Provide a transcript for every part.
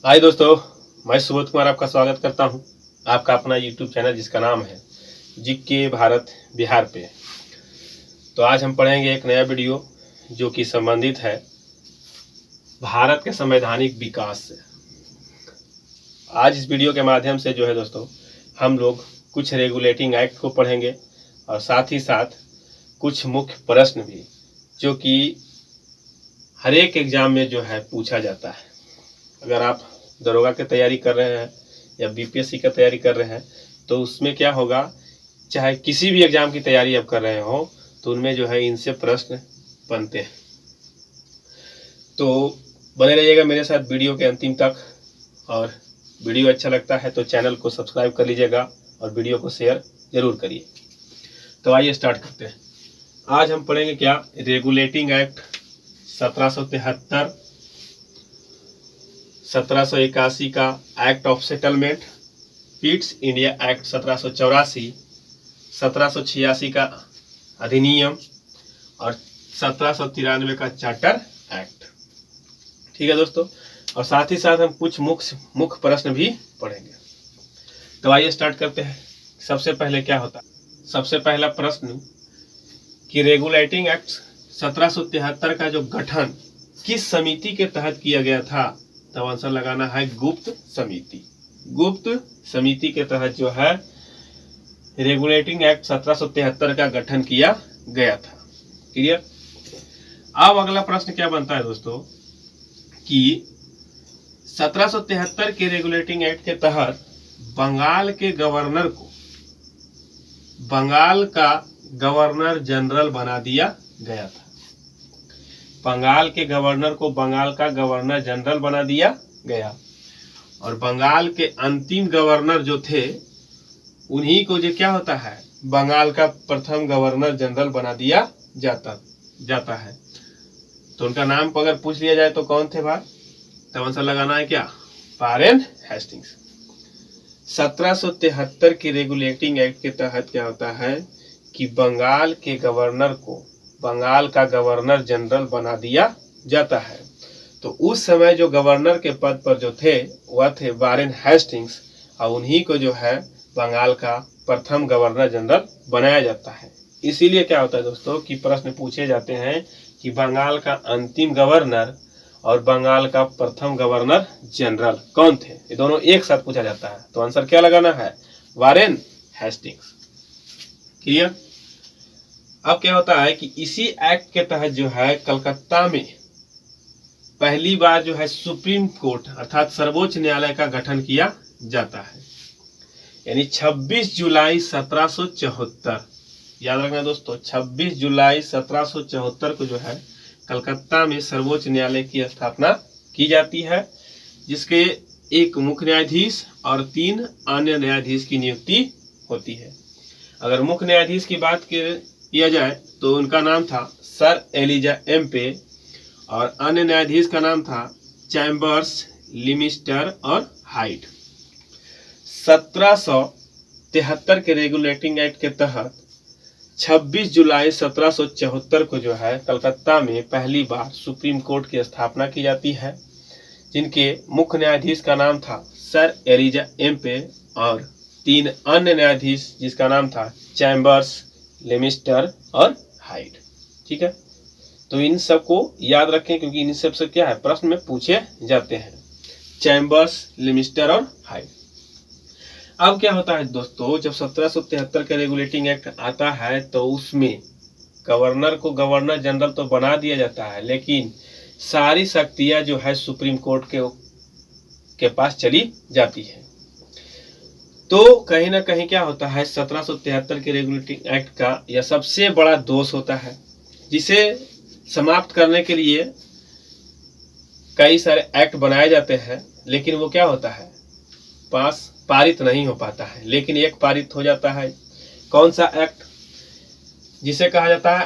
हाय दोस्तों, मैं सुबोध कुमार आपका स्वागत करता हूं। आपका अपना यूट्यूब चैनल जिसका नाम है जीके भारत बिहार पे। तो आज हम पढ़ेंगे एक नया वीडियो जो कि संबंधित है भारत के संवैधानिक विकास से। आज इस वीडियो के माध्यम से जो है दोस्तों, हम लोग कुछ रेगुलेटिंग एक्ट को पढ़ेंगे और साथ ही साथ कुछ मुख्य प्रश्न भी जो कि हर एक एग्जाम में जो है पूछा जाता है। अगर आप दरोगा की तैयारी कर रहे हैं या बीपीएससी का तैयारी कर रहे हैं तो उसमें क्या होगा, चाहे किसी भी एग्जाम की तैयारी आप कर रहे हो तो उनमें जो है इनसे प्रश्न बनते हैं। तो बने रहिएगा मेरे साथ वीडियो के अंतिम तक, और वीडियो अच्छा लगता है तो चैनल को सब्सक्राइब कर लीजिएगा और वीडियो को शेयर जरूर करिए। तो आइए स्टार्ट करते हैं। आज हम पढ़ेंगे क्या, रेगुलेटिंग एक्ट 1773, 1781 का act of settlement, Pitt's India act 1784, 1786 का अधिनियम और 1793 का चार्टर एक्ट। ठीक है दोस्तों, और साथ ही साथ हम कुछ मुख्य प्रश्न भी पढ़ेंगे। तो आइए स्टार्ट करते हैं। सबसे पहले क्या होता है, सबसे पहला प्रश्न कि रेगुलेटिंग एक्ट 1773 का जो गठन किस समिति के तहत किया गया था, तब आंसर लगाना है गुप्त समिति। गुप्त समिति के तहत जो है रेगुलेटिंग एक्ट 1773 का गठन किया गया था। क्लियर। अब अगला प्रश्न क्या बनता है दोस्तों कि 1773 के रेगुलेटिंग एक्ट के तहत बंगाल के गवर्नर को बंगाल का गवर्नर जनरल बना दिया गया था। बंगाल के गवर्नर को बंगाल का गवर्नर जनरल बना दिया गया, और बंगाल के अंतिम गवर्नर जो थे उन्हीं को जो क्या होता है, बंगाल का प्रथम गवर्नर जनरल बना दिया जाता है। तो उनका नाम अगर पूछ लिया जाए तो कौन थे भाई, तब आंसर लगाना है क्या, वारेन हेस्टिंग्स। 1773 के रेगुलेटिंग एक्ट के तहत क्या होता है कि बंगाल के गवर्नर को बंगाल का गवर्नर जनरल बना दिया जाता है। तो उस समय जो गवर्नर के पद पर जो थे वह थे वारेन हेस्टिंग्स, और उन्हीं को जो है बंगाल का प्रथम गवर्नर जनरल बनाया जाता है। इसीलिए क्या होता है दोस्तों कि प्रश्न पूछे जाते हैं कि बंगाल का अंतिम गवर्नर और बंगाल का प्रथम गवर्नर जनरल कौन थे, ये दोनों एक साथ पूछा जाता है। तो आंसर क्या लगाना है, वारेन हेस्टिंग्स। क्लियर। अब क्या होता है कि इसी एक्ट के तहत जो है कलकत्ता में पहली बार जो है सुप्रीम कोर्ट अर्थात सर्वोच्च न्यायालय का गठन किया जाता है। यानी 26 जुलाई 1774, याद रखना दोस्तों, 26 जुलाई 1774 को जो है कलकत्ता में सर्वोच्च न्यायालय की स्थापना की जाती है, जिसके एक मुख्य न्यायाधीश और 3 अन्य न्यायाधीश की नियुक्ति होती है। अगर मुख्य न्यायाधीश की बात किया जाए तो उनका नाम था सर एलिजा एम्पे, और अन्य न्यायाधीश का नाम था चैम्बर्स, लिमिस्टर और हाइट। 1773 के रेगुलेटिंग एक्ट के तहत 26 जुलाई 1774 को जो है कलकत्ता में पहली बार सुप्रीम कोर्ट की स्थापना की जाती है, जिनके मुख्य न्यायाधीश का नाम था सर एलिजा एम्पे और 3 अन्य न्यायाधीश जिसका नाम था चैम्बर्स, लिमिस्टर और हाइट। ठीक है, तो इन सब को याद रखें क्योंकि इन सब से क्या है प्रश्न में पूछे जाते हैं, चैम्बर्स, लिमिस्टर और हाइट। अब क्या होता है दोस्तों, जब 1773 का रेगुलेटिंग एक्ट आता है तो उसमें गवर्नर को गवर्नर जनरल तो बना दिया जाता है, लेकिन सारी शक्तियां जो है सुप्रीम कोर्ट के पास चली जाती है। तो कहीं ना कहीं क्या होता है, 1773 के रेगुलेटिंग एक्ट का यह सबसे बड़ा दोष होता है, जिसे समाप्त करने के लिए कई सारे एक्ट बनाए जाते हैं, लेकिन वो क्या होता है, पारित नहीं हो पाता है। लेकिन एक पारित हो जाता है, कौन सा एक्ट, जिसे कहा जाता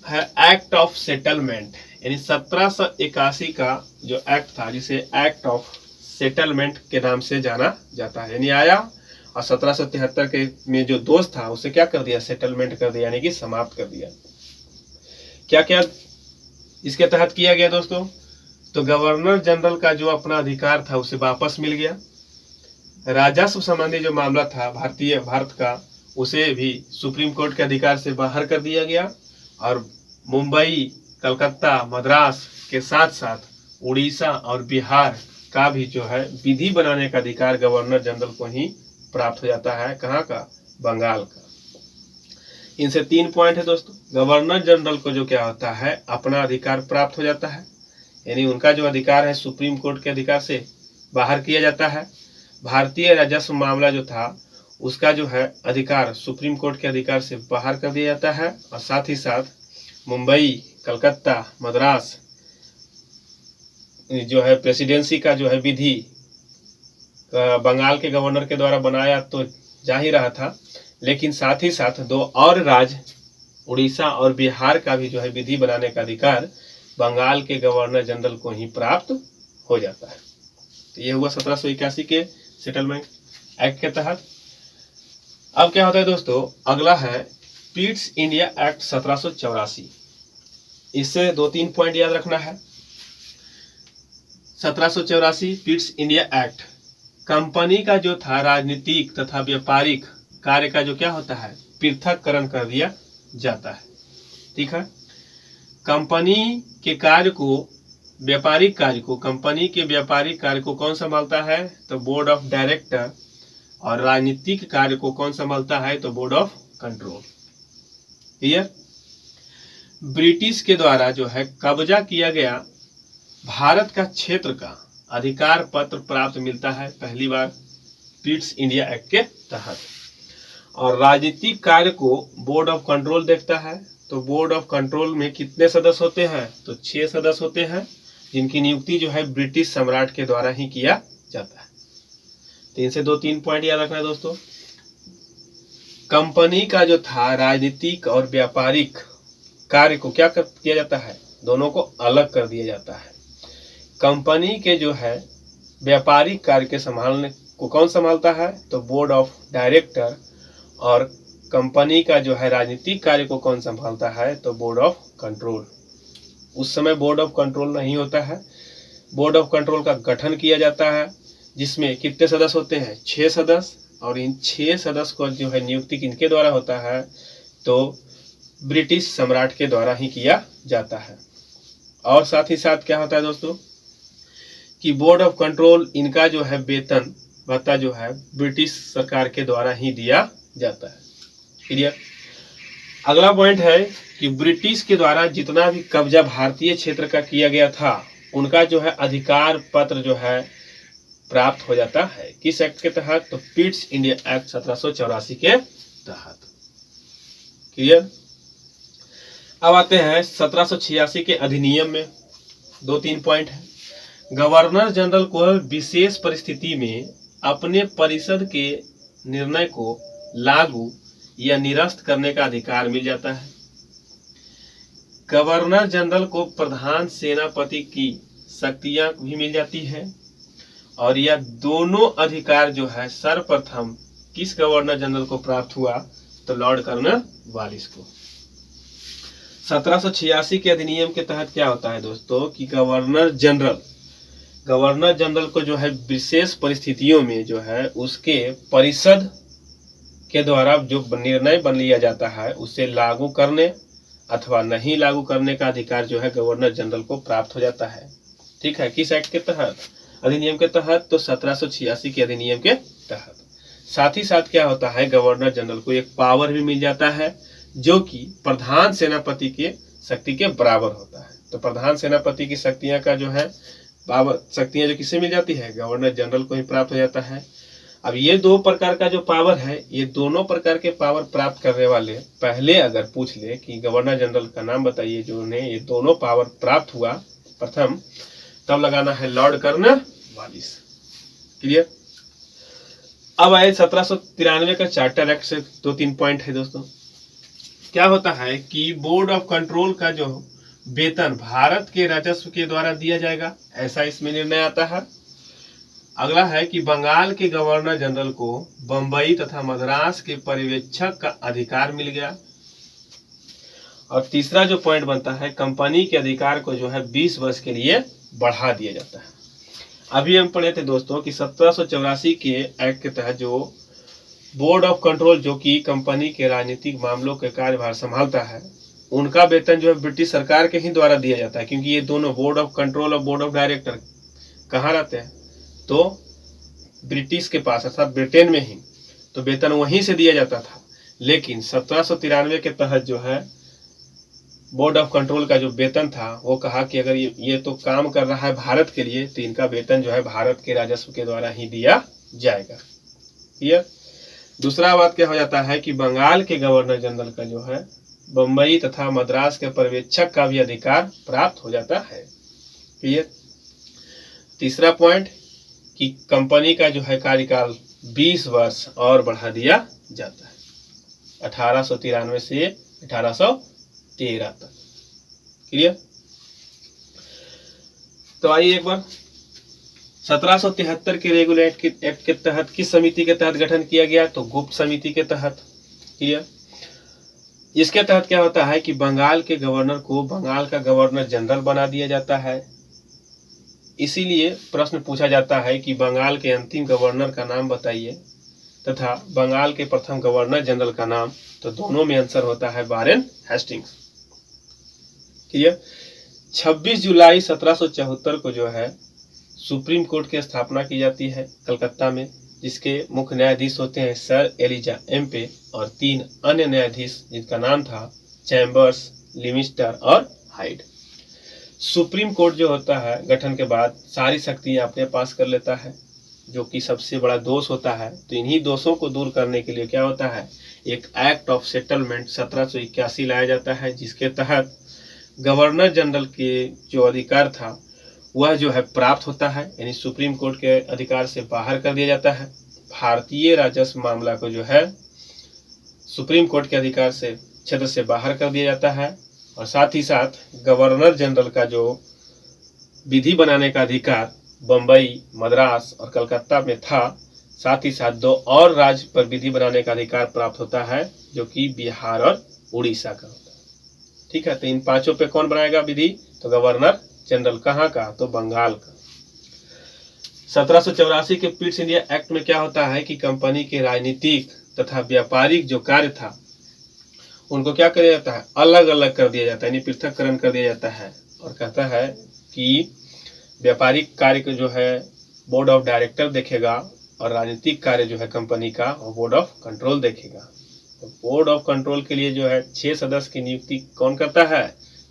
है एक्ट ऑफ सेटलमेंट। यानी 1781 का जो एक्ट था, जिसे एक्ट ऑफ सेटलमेंट के नाम से जाना जाता है। यानी आया और 1773 के में जो दोष था उसे क्या कर दिया, सेटलमेंट कर दिया, यानी कि समाप्त कर दिया। क्या क्या इसके तहत किया गया दोस्तों, तो गवर्नर जनरल का जो अपना अधिकार था उसे वापस मिल गया। राजस्व संबंधी जो मामला था भारत का, उसे भी सुप्रीम कोर्ट के अधिकार से बाहर कर दिया गया। और मुंबई, कलकत्ता, मद्रास के साथ साथ उड़ीसा और बिहार का भी जो है विधि बनाने का अधिकार गवर्नर जनरल को ही प्राप्त हो जाता है। कहाँ का? बंगाल का। इनसे 3 पॉइंट है दोस्तों। गवर्नर जनरल को जो क्या होता है, अपना अधिकार प्राप्त हो जाता है, यानी उनका जो अधिकार है सुप्रीम कोर्ट के अधिकार से बाहर किया जाता है। भारतीय राजस्व मामला जो था उसका जो है अधिकार सुप्रीम कोर्ट के अधिकार से बाहर कर दिया जाता है। और साथ ही साथ मुंबई, कलकत्ता, मद्रास जो है प्रेसिडेंसी का जो है विधि बंगाल के गवर्नर के द्वारा बनाया तो जा ही रहा था, लेकिन साथ ही साथ 2 और राज्य उड़ीसा और बिहार का भी जो है विधि बनाने का अधिकार बंगाल के गवर्नर जनरल को ही प्राप्त हो जाता है। तो ये हुआ 1781 के सेटलमेंट एक्ट के तहत। अब क्या होता है दोस्तों, अगला है पिट्स इंडिया एक्ट 1784। इससे 2-3 पॉइंट याद रखना है। 1784 पिट्स इंडिया एक्ट कंपनी का जो था राजनीतिक तथा व्यापारिक कार्य का जो क्या होता है, पृथककरण कर दिया जाता है। ठीक है, कंपनी के कार्य को, व्यापारिक कार्य को, कंपनी के व्यापारिक कार्य को कौन संभालता है, तो बोर्ड ऑफ डायरेक्टर। और राजनीतिक कार्य को कौन संभालता है, तो board of control. Clear? British के द्वारा जो है कब्जा किया गया भारत का क्षेत्र का अधिकार पत्र प्राप्त मिलता है पहली बार पिट्स इंडिया एक्ट के तहत। और राजनीतिक कार्य को बोर्ड ऑफ कंट्रोल देखता है। तो बोर्ड ऑफ कंट्रोल में कितने सदस्य होते हैं, तो 6 सदस्य होते हैं, जिनकी नियुक्ति जो है ब्रिटिश सम्राट के द्वारा ही किया जाता है। तो इनसे 2-3 पॉइंट याद रखना है दोस्तों। कंपनी का जो था राजनीतिक और व्यापारिक कार्य को क्या किया जाता है, दोनों को अलग कर दिया जाता है। कंपनी के जो है व्यापारिक कार्य के संभालने को कौन संभालता है, तो बोर्ड ऑफ डायरेक्टर। और कंपनी का जो है राजनीतिक कार्य को कौन संभालता है, तो बोर्ड ऑफ कंट्रोल। उस समय बोर्ड ऑफ कंट्रोल नहीं होता है। बोर्ड ऑफ कंट्रोल का गठन किया जाता है, जिसमें कितने सदस्य होते हैं, 6 सदस्य। और इन 6 सदस्य को जो है नियुक्ति किनके द्वारा होता है, तो ब्रिटिश सम्राट के द्वारा ही किया जाता है। और साथ ही साथ क्या होता है दोस्तों, कि बोर्ड ऑफ कंट्रोल इनका जो है वेतन भत्ता जो है ब्रिटिश सरकार के द्वारा ही दिया जाता है। क्लियर? अगला पॉइंट है कि ब्रिटिश के द्वारा जितना भी कब्जा भारतीय क्षेत्र का किया गया था, उनका जो है अधिकार पत्र जो है प्राप्त हो जाता है। किस एक्ट के तहत, तो पिट्स इंडिया एक्ट 1784 के तहत। क्लियर? अब आते हैं 1786 के अधिनियम में 2-3 पॉइंट है। गवर्नर जनरल को विशेष परिस्थिति में अपने परिषद के निर्णय को लागू या निरस्त करने का अधिकार मिल जाता है। गवर्नर जनरल को प्रधान सेनापति की शक्तियां भी मिल जाती है। और यह दोनों अधिकार जो है सर्वप्रथम किस गवर्नर जनरल को प्राप्त हुआ, तो लॉर्ड कॉर्नवालिस को। 1786 के अधिनियम के तहत क्या होता है दोस्तों, कि गवर्नर जनरल को जो है विशेष परिस्थितियों में जो है उसके परिषद के द्वारा जो निर्णय बन लिया जाता है उसे लागू करने अथवा नहीं लागू करने का अधिकार जो है गवर्नर जनरल को प्राप्त हो जाता है। ठीक है, किस एक्ट के तहत, अधिनियम के तहत, तो 1786 के अधिनियम के तहत। साथ ही साथ क्या होता है, गवर्नर जनरल को एक पावर भी मिल जाता है जो कि प्रधान सेनापति के शक्ति के बराबर होता है। तो प्रधान सेनापति की शक्तियां का जो है शक्तियां जो किससे मिल जाती है, गवर्नर जनरल को ही प्राप्त हो जाता है। अब ये 2 प्रकार का जो पावर है, ये दोनों प्रकार के पावर प्राप्त करने वाले पहले अगर पूछ ले कि गवर्नर जनरल का नाम बताइए जो उन्हें ये दोनों पावर प्राप्त हुआ प्रथम, तब लगाना है लॉर्ड कॉर्नवालिस। क्लियर? अब आए 1793 का चार्टर एक्ट से 2-3 पॉइंट है दोस्तों। क्या होता है कि बोर्ड ऑफ कंट्रोल का जो वेतन भारत के राजस्व के द्वारा दिया जाएगा, ऐसा इसमें निर्णय आता है। अगला है कि बंगाल के गवर्नर जनरल को बंबई तथा मद्रास के पर्यवेक्षक का अधिकार मिल गया। और तीसरा जो पॉइंट बनता है, कंपनी के अधिकार को जो है 20 वर्ष के लिए बढ़ा दिया जाता है। अभी हम पढ़े थे दोस्तों कि 1784 के एक्ट के तहत जो बोर्ड ऑफ कंट्रोल जो कि कंपनी के राजनीतिक मामलों के कार्यभार संभालता है, उनका वेतन जो है ब्रिटिश सरकार के ही द्वारा दिया जाता है, क्योंकि ये दोनों बोर्ड ऑफ कंट्रोल और बोर्ड ऑफ डायरेक्टर कहाँ रहते हैं, तो ब्रिटिश के पास अर्थात ब्रिटेन में ही, तो वेतन वहीं से दिया जाता था। लेकिन 1793 के तहत जो है बोर्ड ऑफ कंट्रोल का जो वेतन था वो कहा कि अगर ये तो काम कर रहा है भारत के लिए, तो इनका वेतन जो है भारत के राजस्व के द्वारा ही दिया जाएगा। क्लियर। दूसरा बात क्या हो जाता है कि बंगाल के गवर्नर जनरल का जो है बम्बई तथा मद्रास के पर्यवेक्षक का भी अधिकार प्राप्त हो जाता है। क्लियर। तीसरा पॉइंट कि कंपनी का जो है कार्यकाल 20 वर्ष और बढ़ा दिया जाता है, 1893 से 1813 तक। क्लियर। तो आइए एक बार 1773 के रेगुलेट एक्ट के तहत किस समिति के तहत गठन किया गया, तो गुप्त समिति के तहत। क्लियर। इसके तहत क्या होता है कि बंगाल के गवर्नर को बंगाल का गवर्नर जनरल बना दिया जाता है। इसीलिए प्रश्न पूछा जाता है कि बंगाल के अंतिम गवर्नर का नाम बताइए तथा बंगाल के प्रथम गवर्नर जनरल का नाम, तो दोनों में आंसर होता है वारेन हेस्टिंग्स। क्लियर। 26 जुलाई 1774 को जो है सुप्रीम कोर्ट की स्थापना की जाती है कलकत्ता में, जिसके मुख्य न्यायाधीश होते हैं सर एलिजा एम्पे और 3 अन्य न्यायाधीश जिनका नाम था चैम्बर्स, लिविस्टर और हाइड। सुप्रीम कोर्ट जो होता है गठन के बाद सारी शक्तियां अपने पास कर लेता है, जो कि सबसे बड़ा दोष होता है। तो इन्हीं दोषों को दूर करने के लिए क्या होता है, एक एक्ट ऑफ सेटलमेंट 1781 लाया जाता है, जिसके तहत गवर्नर जनरल के जो अधिकार था वह जो है प्राप्त होता है, यानी सुप्रीम कोर्ट के अधिकार से बाहर कर दिया जाता है। भारतीय राजस्व मामला को जो है सुप्रीम कोर्ट के अधिकार से क्षेत्र से बाहर कर दिया जाता है, और साथ ही साथ गवर्नर जनरल का जो विधि बनाने का अधिकार बम्बई, मद्रास और कलकत्ता में था, साथ ही साथ 2 और राज्य पर विधि बनाने का अधिकार प्राप्त होता है, जो कि बिहार और उड़ीसा का होता है। ठीक है। तो इन 5 पे कौन बनाएगा विधि, तो गवर्नर जनरल। कहाँ का, तो बंगाल का। 1784 के पीट्स इंडिया एक्ट में क्या होता है कि कंपनी के राजनीतिक तथा व्यापारिक जो कार्य था उनको क्या किया जाता है, अलग अलग कर दिया जाता है, यानी पृथककरण कर दिया जाता है, और कहता है कि व्यापारिक कार्य को जो है बोर्ड ऑफ डायरेक्टर देखेगा और राजनीतिक कार्य जो है कंपनी का वो बोर्ड ऑफ कंट्रोल देखेगा। तो बोर्ड ऑफ कंट्रोल के लिए जो है 6 सदस्य की नियुक्ति कौन करता है,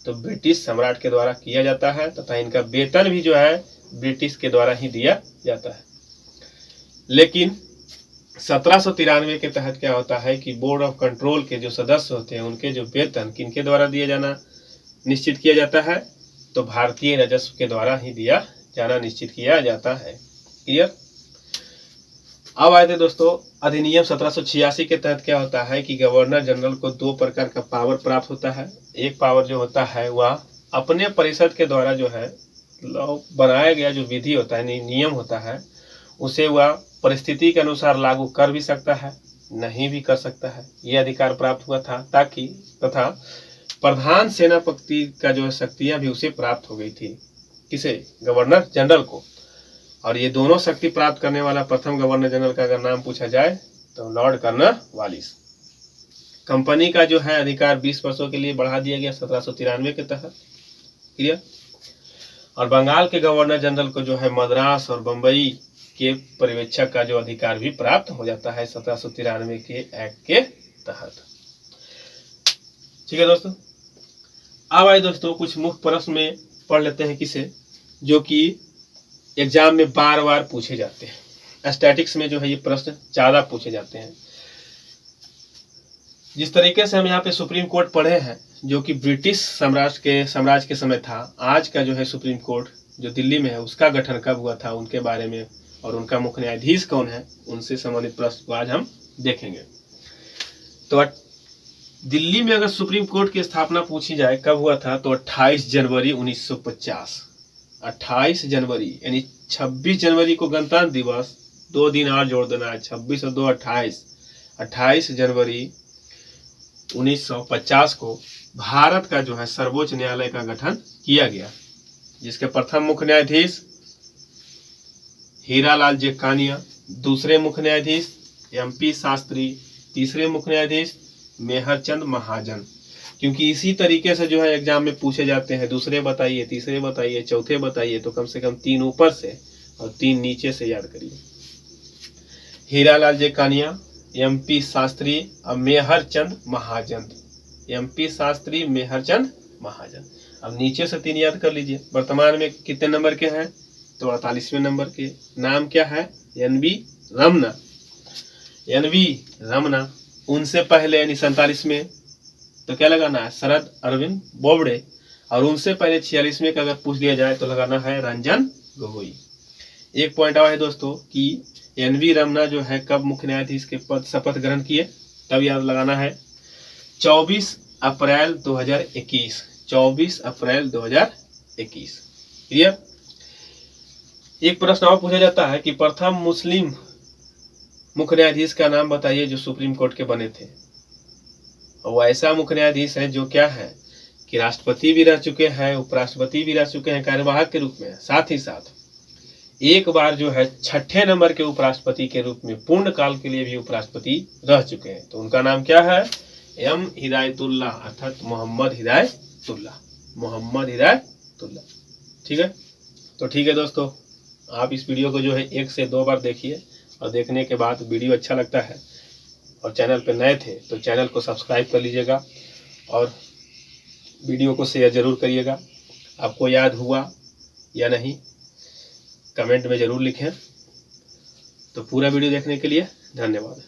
तो ब्रिटिश सम्राट के द्वारा किया जाता है, तथा इनका वेतन भी जो है ब्रिटिश के द्वारा ही दिया जाता है। लेकिन 1793 के तहत क्या होता है कि बोर्ड ऑफ कंट्रोल के जो सदस्य होते हैं उनके जो वेतन किनके द्वारा दिया जाना निश्चित किया जाता है, तो भारतीय राजस्व के द्वारा ही दिया जाना निश्चित किया जाता है। क्लियर। अब आए थे दोस्तों अधिनियम 1786 के तहत क्या होता है कि गवर्नर जनरल को 2 प्रकार का पावर प्राप्त होता है। एक पावर जो होता है वह अपने परिषद के द्वारा जो है बनाया गया जो विधि होता है, नियम होता है, उसे वह परिस्थिति के अनुसार लागू कर भी सकता है, नहीं भी कर सकता है। ये अधिकार प्राप्त हुआ था ताकि तथा प्रधान सेनापति का जो शक्तियां भी उसे प्राप्त हो गई थी। किसे, गवर्नर जनरल को। और ये दोनों शक्ति प्राप्त करने वाला प्रथम गवर्नर जनरल का अगर नाम पूछा जाए तो लॉर्ड कॉर्नवालिस। कंपनी का जो है अधिकार 20 वर्षों के लिए बढ़ा दिया गया 1793 के तहत। क्लियर। और बंगाल के गवर्नर जनरल को जो है मद्रास और बम्बई के पर्यवेक्षक का जो अधिकार भी प्राप्त हो जाता है 1793 के एक्ट के तहत। ठीक है दोस्तों। अब आए दोस्तों कुछ मुख्य प्रश्न में पढ़ लेते हैं किसे, जो कि एग्जाम में बार बार पूछे जाते हैं। स्टैटिक्स में जो है ये प्रश्न ज्यादा पूछे जाते हैं। जिस तरीके से हम यहाँ पे सुप्रीम कोर्ट पढ़े हैं जो कि ब्रिटिश साम्राज्य के समय था, आज का जो है सुप्रीम कोर्ट जो दिल्ली में है उसका गठन कब हुआ था उनके बारे में, और उनका मुख्य न्यायाधीश कौन है, उनसे संबंधित प्रश्न को आज हम देखेंगे। तो दिल्ली में अगर सुप्रीम कोर्ट की स्थापना पूछी जाए कब हुआ था, तो 28 जनवरी 1950। 28 जनवरी यानी 26 जनवरी को गणतंत्र दिवस, 2 दिन और जोड़ देना है, 26 और 2 28। 28 जनवरी 1950 को भारत का जो है सर्वोच्च न्यायालय का गठन किया गया। जिसके प्रथम मुख्य न्यायाधीश हीरालाल जेकानिया, दूसरे मुख्य न्यायाधीश MP शास्त्री, तीसरे मुख्य न्यायाधीश मेहरचंद महाजन। क्योंकि इसी तरीके से जो है एग्जाम में पूछे जाते हैं, दूसरे बताइए, तीसरे बताइए, चौथे बताइए, तो कम से कम 3 ऊपर से और 3 नीचे से याद करिए। हीरालाल जेकानिया, MP शास्त्री और मेहरचंद महाजन। MP शास्त्री, मेहरचंद महाजन। अब नीचे से 3 याद कर लीजिए। वर्तमान में कितने नंबर के हैं? तो 48वें नंबर के। नाम क्या है? NV रमना। NV रमना। उनसे पहले यानी 47 में तो क्या लगाना है? शरद अरविंद बोबड़े। और उनसे पहले 46 का अगर पूछ दिया जाए तो लगाना है रंजन गोगोई। एक पॉइंट आया है दोस्तों कि NV रमना जो है कब मुख्य न्यायाधीश के पद शपथ ग्रहण किए, तब याद लगाना है 24 अप्रैल 2021। 24 अप्रैल 2021। क्लियर? एक प्रश्न और पूछा जाता है कि प्रथम मुस्लिम मुख्य न्यायाधीश का नाम बताइए जो सुप्रीम कोर्ट के बने थे। और वो ऐसा मुख्य न्यायाधीश है जो क्या है कि राष्ट्रपति भी रह चुके हैं, उपराष्ट्रपति भी रह चुके हैं कार्यवाहक के रूप में, साथ ही साथ एक बार जो है 6ठे नंबर के उपराष्ट्रपति के रूप में पूर्ण काल के लिए भी उपराष्ट्रपति रह चुके हैं। तो उनका नाम क्या है? M हिदायतुल्लाह, अर्थात मोहम्मद हिदायतुल्लाह। मोहम्मद हिदायतुल्लाह। ठीक है? तो ठीक है दोस्तों, आप इस वीडियो को जो है 1 से 2 बार देखिए और देखने के बाद वीडियो अच्छा लगता है और चैनल पर नए थे तो चैनल को सब्सक्राइब कर लीजिएगा और वीडियो को शेयर जरूर करिएगा। आपको याद हुआ या नहीं कमेंट में ज़रूर लिखें। तो पूरा वीडियो देखने के लिए धन्यवाद।